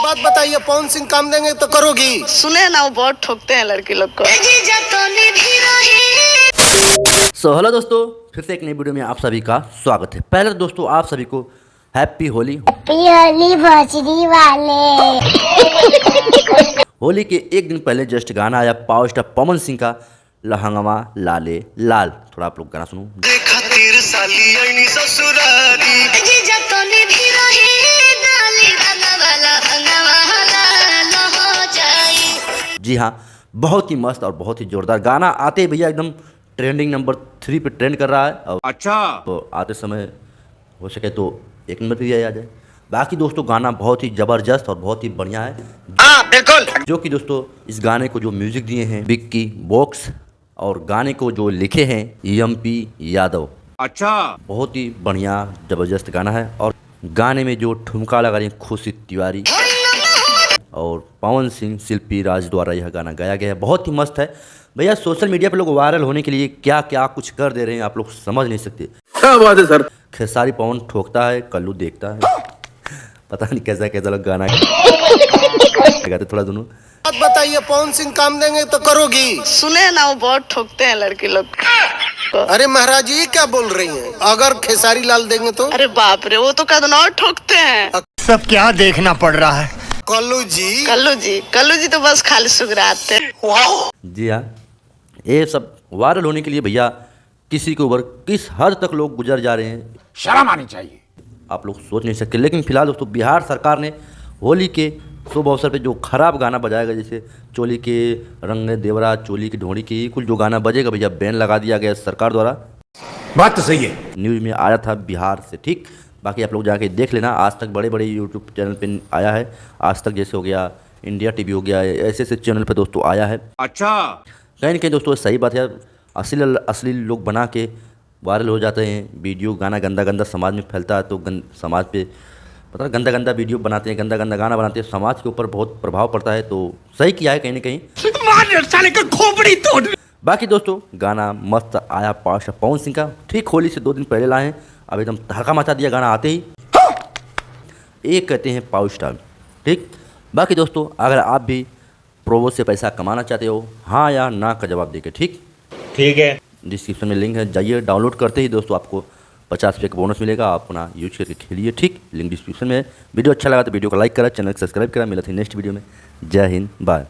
बात बताइए, पवन सिंह काम देंगे तो करोगी? सुने ना, वो बहुत ठोकते हैं लड़की लोग को। हेलो दोस्तों, फिर से एक नई वीडियो में आप सभी का स्वागत है। पहले तो दोस्तों आप सभी को हैप्पी होली। भोजरी वाले। होली के एक दिन पहले जस्ट गाना आया पावर स्टार पवन सिंह का लहंगवा लाले लाल। थोड़ा आप लोग गाना सुनो। जी हाँ, बहुत ही मस्त और बहुत ही जोरदार गाना आते ही भैया एकदम ट्रेंडिंग नंबर 3 पे ट्रेंड कर रहा है। और अच्छा, तो आते समय हो सके तो 1 नंबर पे भी आ जाए। बाकी दोस्तों गाना बहुत ही ज़बरदस्त और बहुत ही बढ़िया है। बिल्कुल। जो कि दोस्तों इस गाने को जो म्यूजिक दिए हैं विक्की बॉक्स, और गाने को जो लिखे हैं एमपी यादव। अच्छा, बहुत ही बढ़िया ज़बरदस्त गाना है। और गाने में जो ठुमका लगा रही खुशी तिवारी और पवन सिंह शिल्पी राज द्वारा यह गाना गाया गया है। बहुत ही मस्त है भैया। सोशल मीडिया पे लोग वायरल होने के लिए क्या क्या कुछ कर दे रहे हैं, आप लोग समझ नहीं सकते। क्या बात है सर। खेसारी पवन ठोकता है, कल्लू देखता है। पता नहीं कैसा कैसा लोग गाना गाते। थोड़ा दोनों बात बताइए, पवन सिंह काम देंगे तो करोगी? सुने ना, वो बहुत ठोकते हैं लड़की लोग को। अरे महाराज जी क्या बोल रही हैं? अगर खेसारी लाल देंगे तो? अरे बाप रे, वो तो कदनौर ठोकते हैं। सब क्या देखना पड़ रहा है। कल्लू जी कल्लू जी तो बस खाली सुगराते हैं। जी हाँ, ये सब वायरल होने के लिए भैया किसी के ऊपर किस हद तक लोग गुजर जा रहे हैं, शर्म आनी चाहिए। आप लोग सोच नहीं सकते। लेकिन फिलहाल दोस्तों बिहार सरकार ने होली के शुभ अवसर पे जो खराब गाना बजाएगा, जैसे चोली के रंग देवरा चोली की ढोड़ी की कुल जो गाना बजेगा भैया बैन लगा दिया गया सरकार द्वारा। बात तो सही है, न्यूज़ में आया था बिहार से। ठीक, बाकी आप लोग जाके देख लेना। आज तक बड़े बड़े यूट्यूब चैनल पे आया है। आज तक जैसे हो गया, इंडिया टीवी हो गया, ऐसे ऐसे चैनल पे दोस्तों आया है। अच्छा, कहीं ना कहीं दोस्तों सही बात है। असली लोग बना के वायरल हो जाते हैं। वीडियो गाना गंदा गंदा समाज में फैलता है तो समाज पे पता है गंदा गंदा वीडियो बनाते हैं, गंदा गंदा गाना बनाते हैं, समाज के ऊपर बहुत प्रभाव पड़ता है। तो सही किया है कहीं ना कहीं। साले का खोपड़ी तोड़। बाकी दोस्तों गाना मस्त आया पावर स्टार पवन सिंह का। ठीक होली से 2 दिन पहले लाए हैं, अब एकदम धड़का मचा दिया गाना आते ही। एक कहते हैं पावर स्टार। ठीक, बाकी दोस्तों अगर आप भी प्रोमो से पैसा कमाना चाहते हो, हाँ या ना का जवाब देके। ठीक है, डिस्क्रिप्शन में लिंक है, जाइए डाउनलोड करते ही दोस्तों आपको 50 रुपये का बोनस मिलेगा। आप अपना यूज करके खेलिए। ठीक, लिंक डिस्क्रिप्शन में है। वीडियो अच्छा लगा तो वीडियो को लाइक करा, चैनल को सब्सक्राइब करा। मिला था नेक्स्ट वीडियो में। जय हिंद, बाय।